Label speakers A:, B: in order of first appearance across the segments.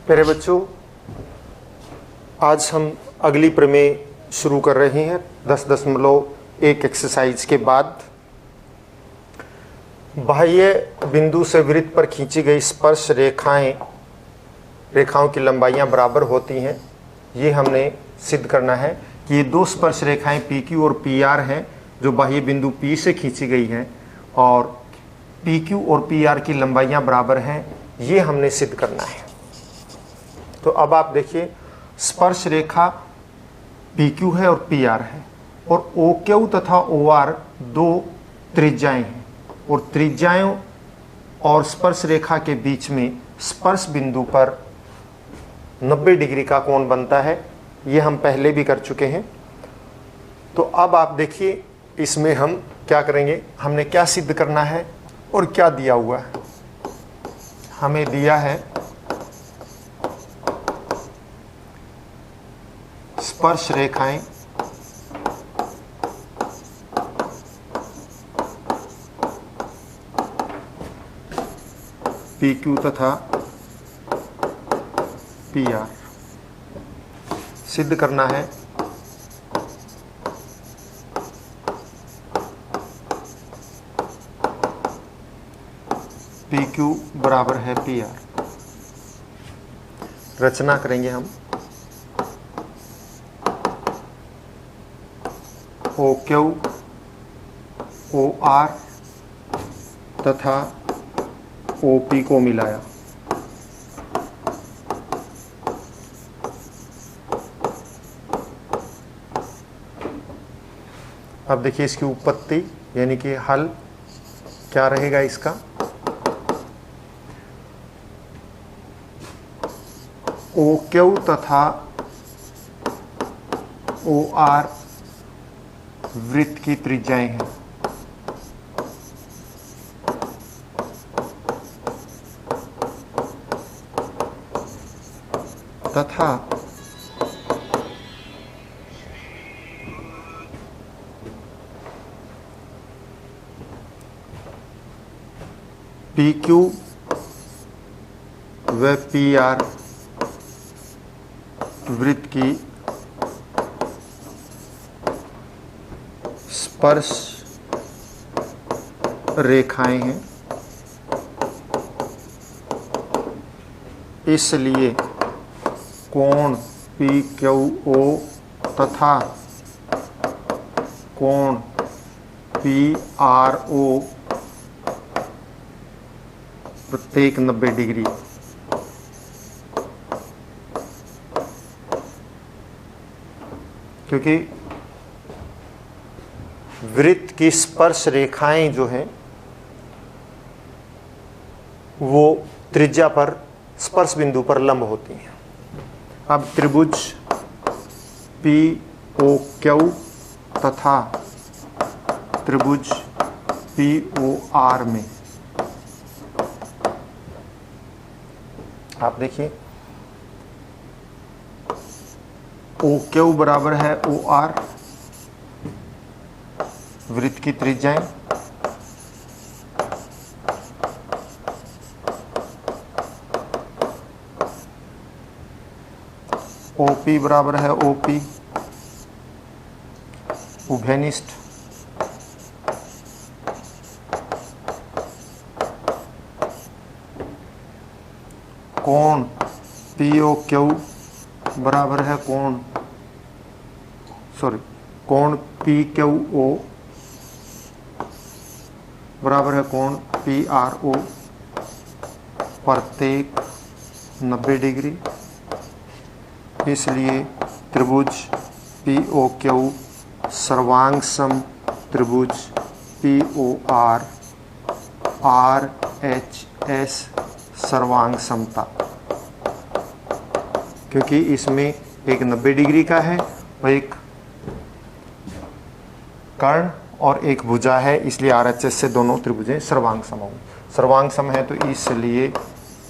A: प्यारे बच्चों, आज हम अगली प्रमेय शुरू कर रहे हैं 10.1 एक्सरसाइज के बाद। बाह्य बिंदु से वृत्त पर खींची गई स्पर्श रेखाओं की लंबाइयां बराबर होती हैं। ये हमने सिद्ध करना है कि ये दो स्पर्श रेखाएं PQ और PR हैं जो बाह्य बिंदु P से खींची गई हैं और PQ और PR की लंबाइयां बराबर हैं। ये हमने सिद्ध करना है। तो अब आप देखिए, स्पर्श रेखा PQ है और PR है और OQ तथा OR दो त्रिज्याएं हैं और त्रिज्याओं और स्पर्श रेखा के बीच में स्पर्श बिंदु पर 90 डिग्री का कोण बनता है। ये हम पहले भी कर चुके हैं। तो अब आप देखिए, इसमें हम क्या करेंगे, हमने क्या सिद्ध करना है और क्या दिया हुआ है। हमें दिया है स्पर्श रेखाएं PQ तथा PR। सिद्ध करना है PQ बराबर है PR। रचना करेंगे हम OQ OR तथा OP को मिलाया। अब देखिए, इसकी उत्पत्ति यानी कि हल क्या रहेगा इसका। OQ तथा OR वृत्त की त्रिज्याएं हैं। तथा PQ व PR वृत्त की स्पर्श रेखाएं हैं। इसलिए कोण PQO तथा कोण PRO प्रत्येक 90 डिग्री। क्योंकि वृत्त की स्पर्श रेखाएं जो हैं वो त्रिज्या पर स्पर्श बिंदु पर लंब होती हैं। अब त्रिभुज POQ तथा त्रिभुज POR में आप देखिए, OQ बराबर है OR वृत्त की त्रिज्याएं, OP बराबर है OP उभयनिष्ठ, कोण POQ बराबर है कोण PQO बराबर है कोण PRO प्रत्येक 90 डिग्री। इसलिए त्रिभुज POQ सर्वांग सम त्रिभुज POR RHS सर्वांग समता। क्योंकि इसमें एक 90 डिग्री का है और एक कर्ण और एक भुजा है, इसलिए RHS से दोनों त्रिभुजें सर्वांग सम होंगे। सर्वांग सम है तो इसलिए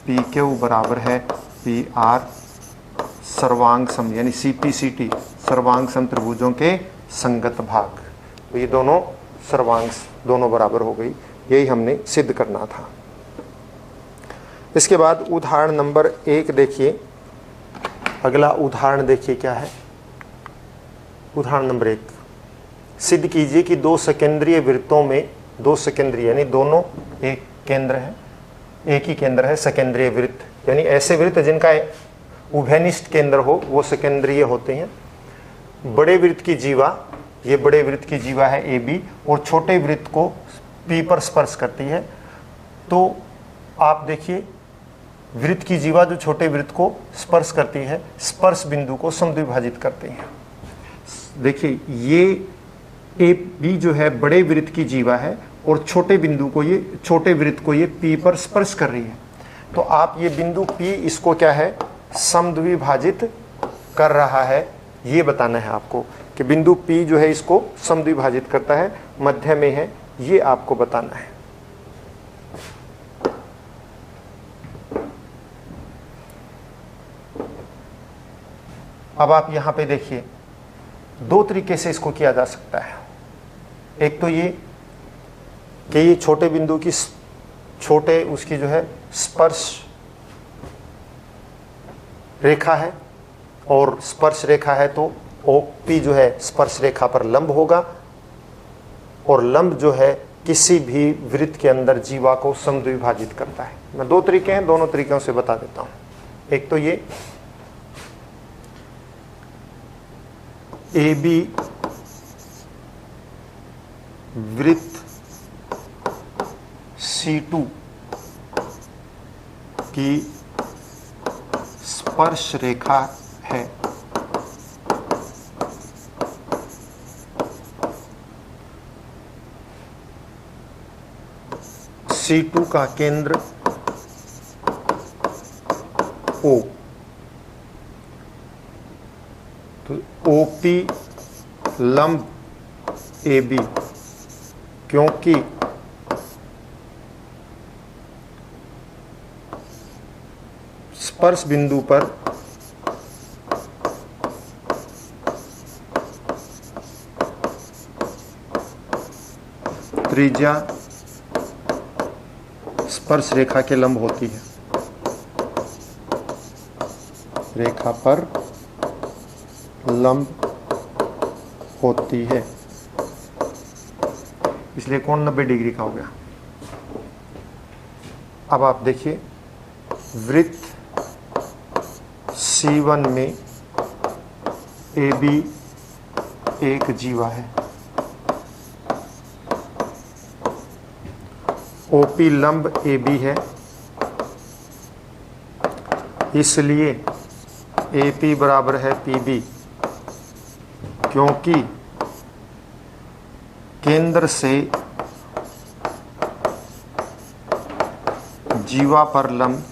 A: PQ बराबर है PR सर्वांग सम यानी CPCT सर्वांग सम त्रिभुजों के संगत भाग। तो ये दोनों सर्वांग दोनों बराबर हो गई। यही हमने सिद्ध करना था। इसके बाद उदाहरण नंबर 1 देखिए। अगला उदाहरण देखिए क्या है। उदाहरण नंबर 1, सिद्ध कीजिए कि दो सकेंद्रीय वृत्तों में, दो सकेंद्रीय यानी दोनों एक केंद्र है, एक ही केंद्र है, सकेंद्रीय वृत्त यानी ऐसे वृत्त जिनका उभयनिष्ठ केंद्र हो वो सकेंद्रीय होते हैं। बड़े वृत्त की जीवा, ये बड़े वृत्त की जीवा है ए बी, और छोटे वृत्त को पी पर स्पर्श करती है। तो आप देखिए वृत्त की जीवा जो छोटे वृत्त को स्पर्श करती है, स्पर्श बिंदु को समद्विभाजित करती है। देखिए ये ए बी जो है बड़े वृत्त की जीवा है और छोटे बिंदु को, ये छोटे वृत्त को ये पी पर स्पर्श कर रही है। तो आप ये बिंदु पी इसको क्या है, समद्विभाजित कर रहा है, ये बताना है आपको कि बिंदु पी जो है इसको समद्विभाजित करता है, मध्य में है, ये आपको बताना है। अब आप यहां पे देखिए दो तरीके से इसको किया जा सकता है। एक तो ये कि ये छोटे बिंदु की, छोटे उसकी जो है स्पर्श रेखा है, और स्पर्श रेखा है तो OP जो है स्पर्श रेखा पर लंब होगा, और लंब जो है किसी भी वृत्त के अंदर जीवा को समद्विभाजित करता है। मैं दो तरीके हैं, दोनों तरीकों से बता देता हूं। एक तो ये AB वृत्त C2 की स्पर्श रेखा है, C2 का केंद्र O, तो OP लंब AB, क्योंकि स्पर्श बिंदु पर त्रिज्या स्पर्श रेखा के लंब होती है, रेखा पर लंब होती है, इसलिए कोण 90 डिग्री का हो गया। अब आप देखिए वृत्त C1 में AB एक जीवा है, OP लंब AB है, इसलिए AP बराबर है PB, क्योंकि केंद्र से जीवा पर लंब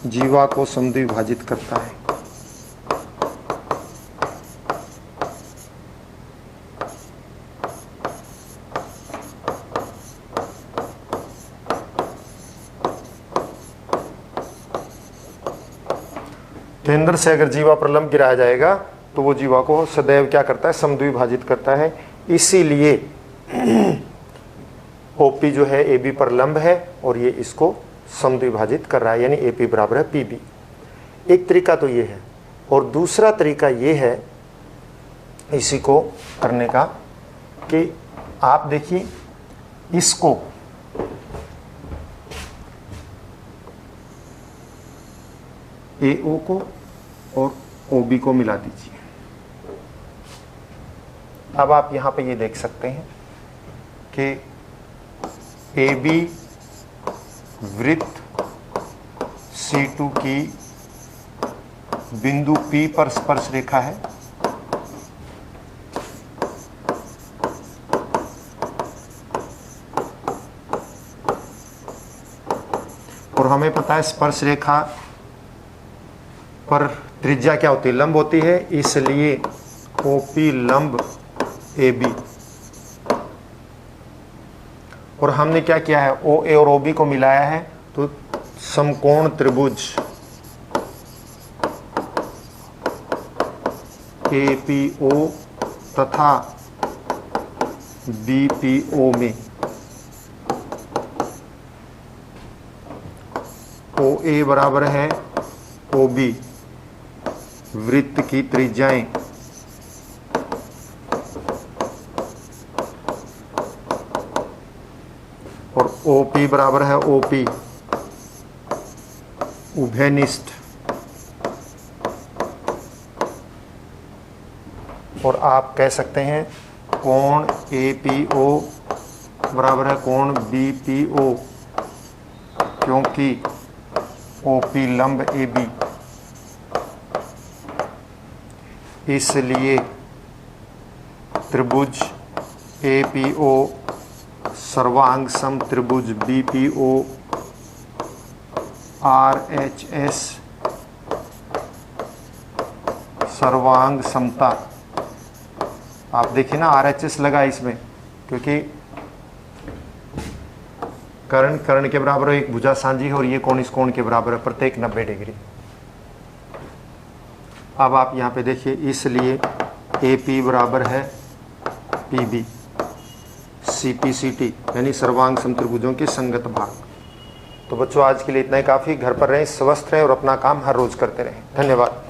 A: जीवा को समद्विभाजित करता है। केंद्र से अगर जीवा पर लंब गिराया जाएगा तो वो जीवा को सदैव क्या करता है, समद्विभाजित करता है। इसीलिए OP जो है AB पर लंब है और ये इसको समद्विभाजित कर रहा है, यानी AP बराबर है PB। एक तरीका तो ये है, और दूसरा तरीका ये है इसी को करने का कि आप देखिए इसको AO को और OB को मिला दीजिए। अब आप यहां पे ये देख सकते हैं कि AB वृत्त C2 की बिंदु P पर स्पर्श रेखा है, और हमें पता है स्पर्श रेखा पर त्रिज्या क्या होती है, लंब होती है, इसलिए OP लंब AB। और हमने क्या किया है, OA और OB को मिलाया है, तो समकोण त्रिभुज APO तथा BPO में ए बराबर है ओ बी, वृत्त की त्रिज्याएं और ओ पी बराबर है ओ पी, उभयनिष्ठ। और आप कह सकते हैं कोण ए पी ओ बराबर है कोण बी पी ओ, क्योंकि ओ पी लंब ए बी, इसलिए त्रिभुज ए पी ओ सर्वांग सम त्रिभुज B P O R H S सर्वांग समता। आप देखिए ना RHS लगा इसमें, क्योंकि कर्ण कर्ण के बराबर है, एक भुजा सांझी है और ये कोण इस कोण के बराबर है, प्रत्येक 90 डिग्री। अब आप यहाँ पे देखिए, इसलिए AP बराबर है PB, CP CT यानी सर्वांग समत्रिभुजों के संगत भाग। तो बच्चों आज के लिए इतना ही काफ़ी। घर पर रहें, स्वस्थ रहें और अपना काम हर रोज करते रहें। धन्यवाद।